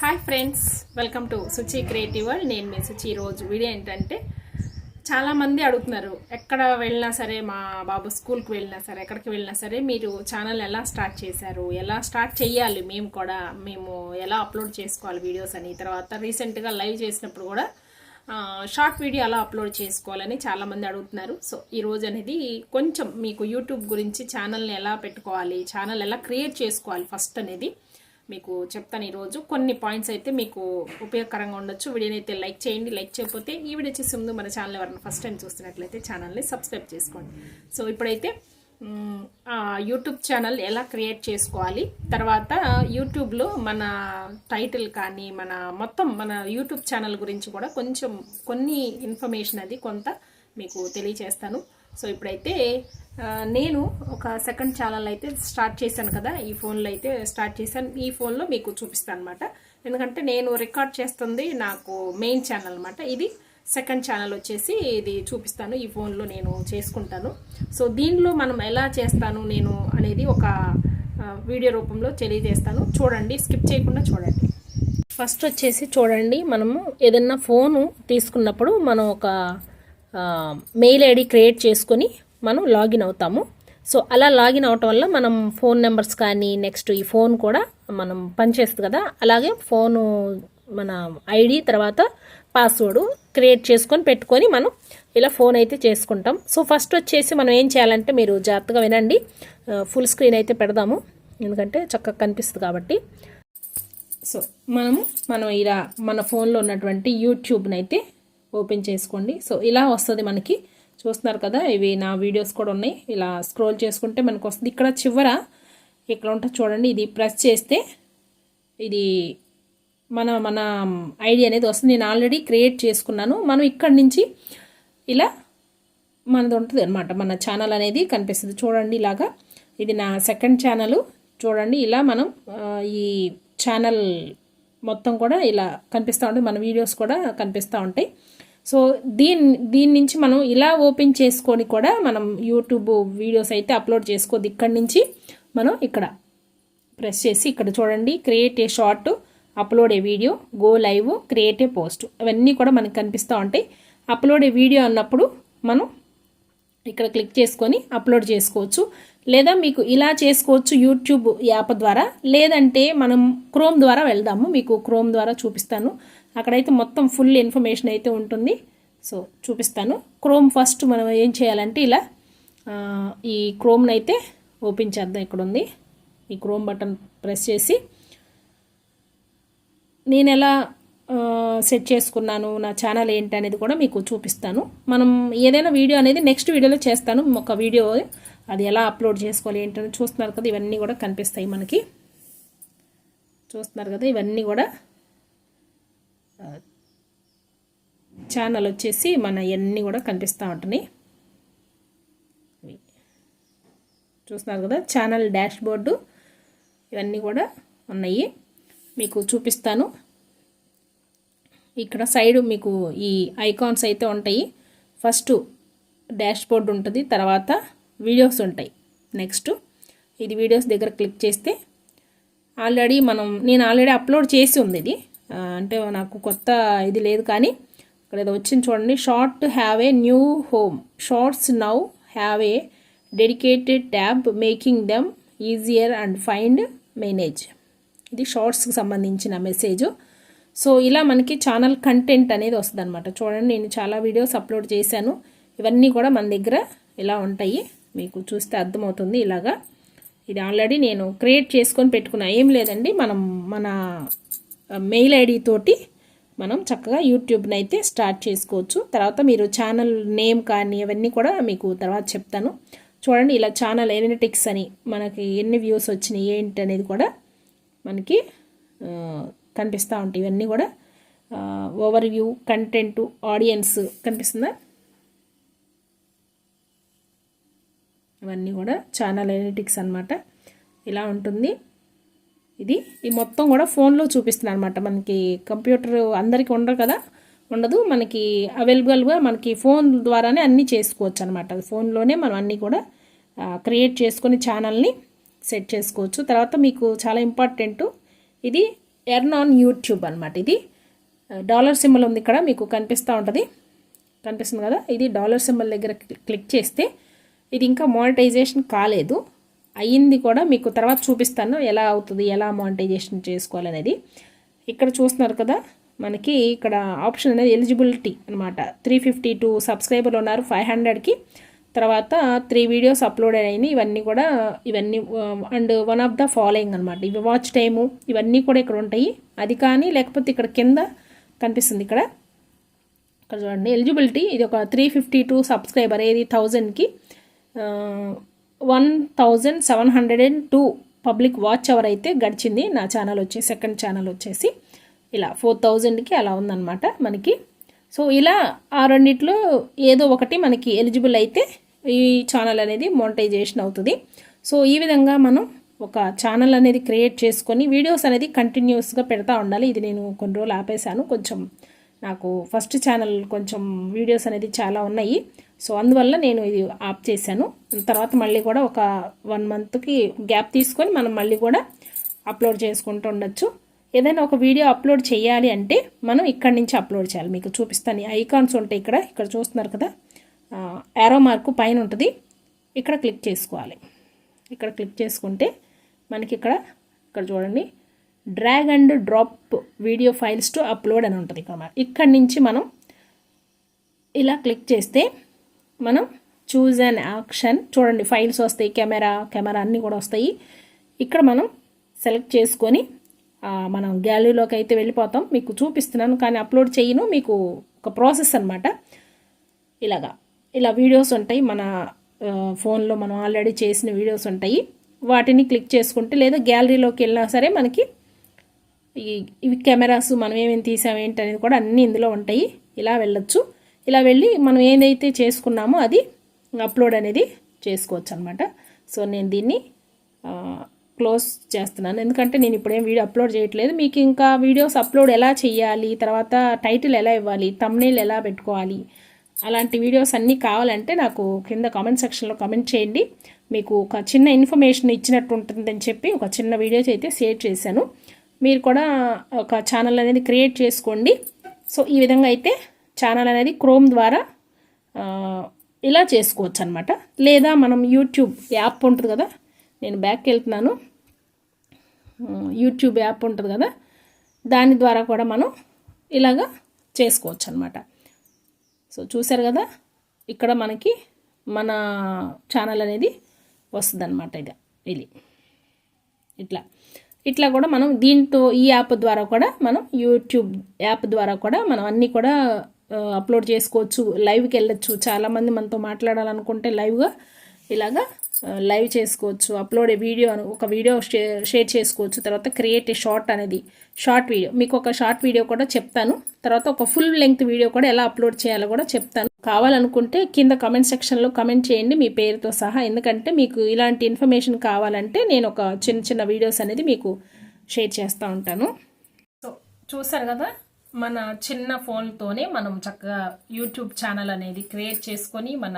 Hi friends, welcome to Suchi creative world. నేను మీ సుచి. ఈరోజు video ఏంటంటే, చాలామంది అడుగుతున్నారు, ఎక్కడ వెళ్ళినా సరే, మా బాబు స్కూల్కి వెళ్ళినా సరే, ఎక్కడికి వెళ్ళినా సరే, మీరు ఛానల్ ఎలా స్టార్ట్ చేశారు, ఎలా స్టార్ట్ చేయాలి, మేము ఎలా అప్లోడ్ చేసుకోవాలి వీడియోస్ అని. తర్వాత రీసెంట్గా లైవ్ చేసినప్పుడు కూడా షార్ట్ వీడియో అలా అప్లోడ్ చేసుకోవాలని చాలామంది అడుగుతున్నారు. సో ఈరోజు అనేది కొంచెం మీకు యూట్యూబ్ గురించి, ఛానల్ని ఎలా పెట్టుకోవాలి, ఛానల్ ఎలా క్రియేట్ చేసుకోవాలి ఫస్ట్ అనేది మీకు చెప్తాను. ఈరోజు కొన్ని పాయింట్స్ అయితే మీకు ఉపయోగకరంగా ఉండొచ్చు. వీడియోని అయితే లైక్ చేయండి. లైక్ చేయకపోతే ఈ వీడియో చేసే ముందు మన ఛానల్ ఎవరైనా ఫస్ట్ టైం చూస్తున్నట్లయితే ఛానల్ని సబ్స్క్రైబ్ చేసుకోండి. సో ఇప్పుడైతే యూట్యూబ్ ఛానల్ ఎలా క్రియేట్ చేసుకోవాలి, తర్వాత యూట్యూబ్లో మన టైటిల్ కానీ మన యూట్యూబ్ ఛానల్ గురించి కూడా కొన్ని ఇన్ఫర్మేషన్ అది కొంత మీకు తెలియచేస్తాను. సో ఇప్పుడైతే నేను ఒక సెకండ్ ఛానల్ అయితే స్టార్ట్ చేశాను కదా, ఈ ఫోన్లో అయితే స్టార్ట్ చేశాను. ఈ ఫోన్లో మీకు చూపిస్తాను అనమాట. ఎందుకంటే నేను రికార్డ్ చేస్తుంది నాకు మెయిన్ ఛానల్ అనమాట. ఇది సెకండ్ ఛానల్ వచ్చేసి ఇది చూపిస్తాను. ఈ ఫోన్లో నేను చేసుకుంటాను. సో దీనిలో మనం ఎలా చేస్తాను నేను అనేది ఒక వీడియో రూపంలో తెలియజేస్తాను. చూడండి, స్కిప్ చేయకుండా చూడండి. ఫస్ట్ వచ్చేసి చూడండి, మనము ఏదన్నా ఫోను తీసుకున్నప్పుడు మనం ఒక మెయిల్ ఐడి క్రియేట్ చేసుకొని మనం లాగిన్ అవుతాము. సో అలా లాగిన్ అవటం వల్ల మనం ఫోన్ నెంబర్స్ కానీ, నెక్స్ట్ ఈ ఫోన్ కూడా మనం పనిచేస్తుంది కదా, అలాగే ఫోను మన ఐడి తర్వాత పాస్వర్డ్ క్రియేట్ చేసుకొని పెట్టుకొని మనం ఇలా ఫోన్ అయితే చేసుకుంటాం. సో ఫస్ట్ వచ్చేసి మనం ఏం చేయాలంటే, మీరు జాగ్రత్తగా వినండి, ఫుల్ స్క్రీన్ అయితే పెడదాము ఎందుకంటే చక్కగా కనిపిస్తుంది కాబట్టి. సో మనం ఇలా మన ఫోన్లో ఉన్నటువంటి యూట్యూబ్ని అయితే ఓపెన్ చేసుకోండి. సో ఇలా వస్తుంది మనకి, చూస్తున్నారు కదా, ఇవి నా వీడియోస్ కూడా ఉన్నాయి. ఇలా స్క్రోల్ చేసుకుంటే మనకు వస్తుంది. ఇక్కడ చివర ఇక్కడ ఉంటుంది చూడండి, ఇది ప్రెస్ చేస్తే ఇది మన ఐడి అనేది వస్తుంది. నేను ఆల్రెడీ క్రియేట్ చేసుకున్నాను. మనం ఇక్కడి నుంచి ఇలా మనది ఉంటుంది అనమాట, మన ఛానల్ అనేది కనిపిస్తుంది చూడండి. ఇలాగా ఇది నా సెకండ్ ఛానల్ చూడండి. ఇలా మనం ఈ ఛానల్ మొత్తం కూడా ఇలా కనిపిస్తూ ఉంటుంది, మన వీడియోస్ కూడా కనిపిస్తూ ఉంటాయి. సో దీని నుంచి మనం ఇలా ఓపెన్ చేసుకొని కూడా మనం యూట్యూబ్ వీడియోస్ అయితే అప్లోడ్ చేసుకోవద్దు. ఇక్కడి నుంచి మనం ఇక్కడ ప్రెస్ చేసి ఇక్కడ చూడండి, create a short, upload A video, go live, create a post, అవన్నీ కూడా మనకు కనిపిస్తూ ఉంటాయి. అప్లోడ్ ఏ వీడియో అన్నప్పుడు మనం ఇక్కడ క్లిక్ చేసుకొని అప్లోడ్ చేసుకోవచ్చు. లేదా మీకు ఇలా చేసుకోవచ్చు యూట్యూబ్ యాప్ ద్వారా, లేదంటే మనం క్రోమ్ ద్వారా వెళ్దాము. మీకు క్రోమ్ ద్వారా చూపిస్తాను. అక్కడైతే మొత్తం ఫుల్ ఇన్ఫర్మేషన్ అయితే ఉంటుంది. సో చూపిస్తాను. క్రోమ్ ఫస్ట్ మనం ఏం చేయాలంటే, ఇలా ఈ క్రోమ్ని అయితే ఓపెన్ చేద్దాం. ఇక్కడ ఉంది ఈ క్రోమ్ బటన్ ప్రెస్ చేసి నేను ఎలా సెట్ చేసుకున్నాను, నా ఛానల్ ఏంటి అనేది కూడా మీకు చూపిస్తాను. మనం ఏదైనా వీడియో అనేది నెక్స్ట్ వీడియోలో చేస్తాను. ఒక వీడియో అది ఎలా అప్లోడ్ చేసుకోవాలి ఏంటని చూస్తున్నారు కదా, ఇవన్నీ కూడా కనిపిస్తాయి మనకి. చూస్తున్నారు కదా, ఇవన్నీ కూడా ఛానల్ వచ్చేసి మన ఇవన్నీ కూడా కనిపిస్తూ ఉంటున్నాయి. చూస్తున్నారు కదా, ఛానల్ డాష్ బోర్డు ఇవన్నీ కూడా ఉన్నాయి, మీకు చూపిస్తాను. ఇక్కడ సైడ్ మీకు ఈ ఐకాన్స్ అయితే ఉంటాయి. ఫస్ట్ డాష్ బోర్డ్ ఉంటుంది, తర్వాత వీడియోస్ ఉంటాయి. నెక్స్ట్ ఇది వీడియోస్ దగ్గర క్లిక్ చేస్తే నేను ఆల్రెడీ అప్లోడ్ చేసి ఉంది. ఇది అంటే నాకు కొత్త ఇది లేదు, కానీ ఇక్కడ ఏదో వచ్చింది చూడండి, short have a new home, shorts now have a dedicated tab making them easier and find manage. ఇది షార్ట్స్కి సంబంధించిన మెసేజ్. సో ఇలా మనకి ఛానల్ కంటెంట్ అనేది వస్తుంది అనమాట. చూడండి, నేను చాలా వీడియోస్ అప్లోడ్ చేశాను. ఇవన్నీ కూడా మన దగ్గర ఇలా ఉంటాయి, మీకు చూస్తే అర్థమవుతుంది. ఇలాగా ఇది ఆల్రెడీ నేను క్రియేట్ చేసుకొని పెట్టుకున్నా. ఏం లేదండి, మన మెయిల్ ఐడి తోటి మనం చక్కగా యూట్యూబ్ని అయితే స్టార్ట్ చేసుకోవచ్చు. తర్వాత మీరు ఛానల్ నేమ్ కానీ అవన్నీ కూడా మీకు తర్వాత చెప్తాను. చూడండి, ఇలా ఛానల్ ఎనలిటిక్స్ అని మనకి ఎన్ని వ్యూస్ వచ్చినాయి ఏంటి అనేది కూడా మనకి కనిపిస్తూ ఉంటాయి. ఇవన్నీ కూడా ఓవర్ వ్యూ, కంటెంట్, ఆడియన్స్ కనిపిస్తుందా, ఇవన్నీ కూడా ఛానల్ ఎనలిటిక్స్ అనమాట. ఇలా ఉంటుంది. ఇది మొత్తం కూడా ఫోన్లో చూపిస్తుంది అనమాట. మనకి కంప్యూటర్ అందరికీ ఉండదు, మనకి అవైలబుల్గా మనకి ఫోన్ ద్వారానే అన్నీ చేసుకోవచ్చు అనమాట. ఫోన్లోనే మనం అన్నీ కూడా క్రియేట్ చేసుకొని ఛానల్ని సెట్ చేసుకోవచ్చు. తర్వాత మీకు చాలా ఇంపార్టెంట్, ఇది ఎర్న్ ఆన్ యూట్యూబ్ అనమాట. ఇది డాలర్ సింబల్ ఉంది ఇక్కడ, మీకు కనిపిస్తూ ఉంటుంది, కనిపిస్తుంది కదా, ఇది డాలర్ సింబల్ దగ్గర క్లిక్ చేస్తే ఇది ఇంకా మానిటైజేషన్ కాలేదు, అయ్యింది కూడా, మీకు తర్వాత చూపిస్తాను ఎలా అవుతుంది, ఎలా మానిటైజేషన్ చేసుకోవాలనేది. ఇక్కడ చూస్తున్నారు కదా, మనకి ఇక్కడ ఆప్షన్ అనేది ఎలిజిబిలిటీ అనమాట. 352 సబ్స్క్రైబర్లు ఉన్నారు 500కి, తర్వాత 3 వీడియోస్ అప్లోడ్ అయినాయి, ఇవన్నీ and one of the following అనమాట. ఇవి వాచ్ టైము ఇవన్నీ కూడా ఇక్కడ ఉంటాయి. అది కానీ లేకపోతే ఇక్కడ కింద కనిపిస్తుంది, ఇక్కడ చూడండి ఎలిజిబిలిటీ. ఇది ఒక 352 సబ్స్క్రైబర్, ఏది 1000కి 1702 పబ్లిక్ వాచ్ అవర్ అయితే గడిచింది. నా ఛానల్ వచ్చేసి సెకండ్ ఛానల్ వచ్చేసి ఇలా 4000కి అలా ఉందన్నమాట మనకి. సో ఇలా ఆ రెండిట్లో ఏదో ఒకటి మనకి ఎలిజిబుల్ అయితే ఈ ఛానల్ అనేది మోనిటైజేషన్ అవుతుంది. సో ఈ విధంగా మనం ఒక ఛానల్ అనేది క్రియేట్ చేసుకొని వీడియోస్ అనేది కంటిన్యూస్గా పెడతా ఉండాలి. ఇది నేను కొన్ని రోజులు ఆపేశాను, కొంచెం నాకు ఫస్ట్ ఛానల్ కొంచెం వీడియోస్ అనేది చాలా ఉన్నాయి, సో అందువల్ల నేను ఇది ఆప్ చేశాను. తర్వాత మళ్ళీ కూడా ఒక 1 మంత్కి గ్యాప్ తీసుకొని మనం మళ్ళీ కూడా అప్లోడ్ చేసుకుంటూ ఉండొచ్చు. ఏదైనా ఒక వీడియో అప్లోడ్ చేయాలి అంటే మనం ఇక్కడి నుంచి అప్లోడ్ చేయాలి. మీకు చూపిస్తాను, ఐకాన్స్ ఉంటాయి ఇక్కడ చూస్తున్నారు కదా, యారో మార్కు పైన ఉంటుంది, ఇక్కడ క్లిక్ చేసుకోవాలి. ఇక్కడ క్లిక్ చేసుకుంటే మనకి ఇక్కడ చూడండి drag and drop video files to upload అని ఉంటుంది. ఇక్కడి నుంచి మనం ఇలా క్లిక్ చేస్తే మనం చూజ్ అండ్ యాక్షన్, చూడండి ఫైల్స్ వస్తాయి, కెమెరా అన్నీ కూడా వస్తాయి. ఇక్కడ మనం సెలెక్ట్ చేసుకొని మనం గ్యాలరీలోకి అయితే వెళ్ళిపోతాం. మీకు చూపిస్తున్నాను కానీ అప్లోడ్ చేయను, మీకు ఒక ప్రాసెస్ అనమాట. ఇలా వీడియోస్ ఉంటాయి, మన ఫోన్లో మనం ఆల్రెడీ చేసిన వీడియోస్ ఉంటాయి, వాటిని క్లిక్ చేసుకుంటే లేదా గ్యాలరీలోకి వెళ్ళినా సరే మనకి ఇవి కెమెరాస్ మనం ఏమేమి తీసాం ఏంటి అనేది కూడా అన్నీ ఇందులో ఉంటాయి. ఇలా వెళ్ళొచ్చు, ఇలా వెళ్ళి మనం ఏదైతే చేసుకున్నామో అది అప్లోడ్ అనేది చేసుకోవచ్చు అనమాట. సో నేను దీన్ని క్లోజ్ చేస్తున్నాను, ఎందుకంటే నేను ఇప్పుడేం వీడియో అప్లోడ్ చేయట్లేదు. మీకు ఇంకా వీడియోస్ అప్లోడ్ ఎలా చేయాలి, తర్వాత టైటిల్ ఎలా ఇవ్వాలి, థంబ్నెయిల్ ఎలా పెట్టుకోవాలి, అలాంటి వీడియోస్ అన్నీ కావాలంటే నాకు కింద కామెంట్ సెక్షన్లో కామెంట్ చేయండి. మీకు ఒక చిన్న ఇన్ఫర్మేషన్ ఇచ్చినట్టు ఉంటుందని చెప్పి ఒక చిన్న వీడియోస్ అయితే షేర్ చేశాను. మీరు కూడా ఒక ఛానల్ అనేది క్రియేట్ చేసుకోండి. సో ఈ విధంగా అయితే ఛానల్ అనేది క్రోమ్ ద్వారా ఇలా చేసుకోవచ్చు అనమాట. లేదా మనం యూట్యూబ్ యాప్ ఉంటుంది కదా, నేను బ్యాక్కి వెళ్తున్నాను, యూట్యూబ్ యాప్ ఉంటుంది కదా, దాని ద్వారా కూడా మనం ఇలాగా చేసుకోవచ్చు అనమాట. సో చూసారు కదా, ఇక్కడ మనకి మన ఛానల్ అనేది వస్తుంది అనమాట. ఇది ఇట్లా కూడా మనం దీంతో ఈ యాప్ ద్వారా కూడా మనం యూట్యూబ్ యాప్ ద్వారా కూడా మనం అన్నీ కూడా అప్లోడ్ చేసుకోవచ్చు, లైవ్కి వెళ్ళొచ్చు. చాలామంది మనతో మాట్లాడాలనుకుంటే లైవ్గా ఇలాగా లైవ్ చేసుకోవచ్చు, అప్లోడ్ ఒక వీడియో షేర్ చేసుకోవచ్చు. తర్వాత క్రియేట్ ఏ షార్ట్ వీడియో, మీకు ఒక షార్ట్ వీడియో కూడా చెప్తాను. తర్వాత ఒక ఫుల్ లెంగ్త్ వీడియో కూడా ఎలా అప్లోడ్ చేయాలో కూడా చెప్తాను. కావాలనుకుంటే కింద కామెంట్ సెక్షన్లో కామెంట్ చేయండి మీ పేరుతో సహా, ఎందుకంటే మీకు ఇలాంటి ఇన్ఫర్మేషన్ కావాలంటే నేను ఒక చిన్న వీడియోస్ అనేది మీకు షేర్ చేస్తూ ఉంటాను. సో చూసారు కదా, మన చిన్న ఫోన్తోనే మనం చక్కగా యూట్యూబ్ ఛానల్ అనేది క్రియేట్ చేసుకొని మన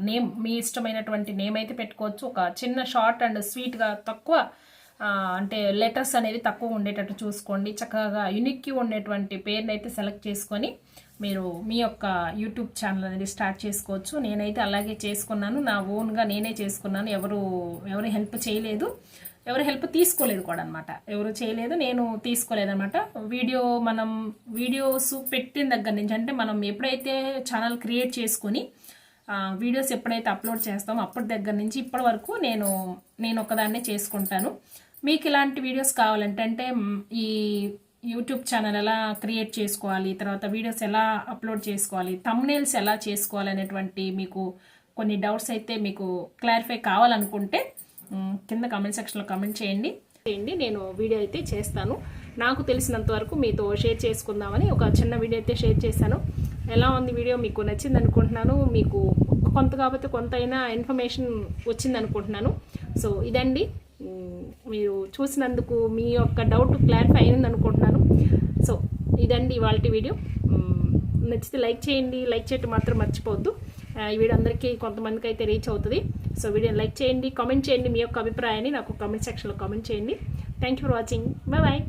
నేమ్, మీ ఇష్టమైనటువంటి నేమ్ అయితే పెట్టుకోవచ్చు. ఒక చిన్న షార్ట్ అండ్ స్వీట్గా తక్కువ అంటే లెటర్స్ అనేది తక్కువ ఉండేటట్టు చూసుకోండి. చక్కగా యునిక్గా ఉండేటువంటి పేరుని అయితే సెలెక్ట్ చేసుకొని మీరు మీ యొక్క యూట్యూబ్ ఛానల్ అనేది స్టార్ట్ చేసుకోవచ్చు. నేనైతే అలాగే చేసుకున్నాను, నా ఓన్గా నేనే చేసుకున్నాను. ఎవరు హెల్ప్ చేయలేదు, ఎవరు హెల్ప్ తీసుకోలేదు కూడా అనమాట. ఎవరు చేయలేదు, నేను తీసుకోలేదు అనమాట. మనం వీడియోస్ పెట్టిన దగ్గర నుంచి, అంటే మనం ఎప్పుడైతే ఛానల్ క్రియేట్ చేసుకొని వీడియోస్ ఎప్పుడైతే అప్లోడ్ చేస్తామో అప్పటి దగ్గర నుంచి ఇప్పటి వరకు నేను ఒకదాన్నే చేసుకుంటాను. మీకు ఇలాంటి వీడియోస్ కావాలంటే, అంటే ఈ యూట్యూబ్ ఛానల్ ఎలా క్రియేట్ చేసుకోవాలి, తర్వాత వీడియోస్ ఎలా అప్లోడ్ చేసుకోవాలి, థంబ్నెయిల్స్ ఎలా చేసుకోవాలి అనేటువంటి మీకు కొన్ని డౌట్స్ అయితే మీకు క్లారిఫై కావాలనుకుంటే కింద కామెంట్ సెక్షన్లో కామెంట్ చేయండి. నేను వీడియో అయితే చేస్తాను. నాకు తెలిసినంత వరకు మీతో షేర్ చేసుకుందామని ఒక చిన్న వీడియో అయితే షేర్ చేశాను. ఎలా ఉంది వీడియో, మీకు నచ్చింది అనుకుంటున్నాను. మీకు కొంత కాకపోతే కొంత అయినా ఇన్ఫర్మేషన్ వచ్చింది అనుకుంటున్నాను. సో ఇదండి, మీరు చూసినందుకు మీ యొక్క డౌట్ క్లారిఫై అయింది అనుకుంటున్నాను. సో ఇదండి ఇవాళ వీడియో. నచ్చితే లైక్ చేయండి, లైక్ చేయటం మాత్రం మర్చిపోవద్దు. ఈ వీడియో అందరికీ కొంతమందికి అయితే రీచ్ అవుతుంది. సో వీడియోని లైక్ చేయండి, కామెంట్ చేయండి, మీ యొక్క అభిప్రాయాన్ని నాకు కామెంట్ సెక్షన్లో కామెంట్ చేయండి. Thank you for watching, bye bye.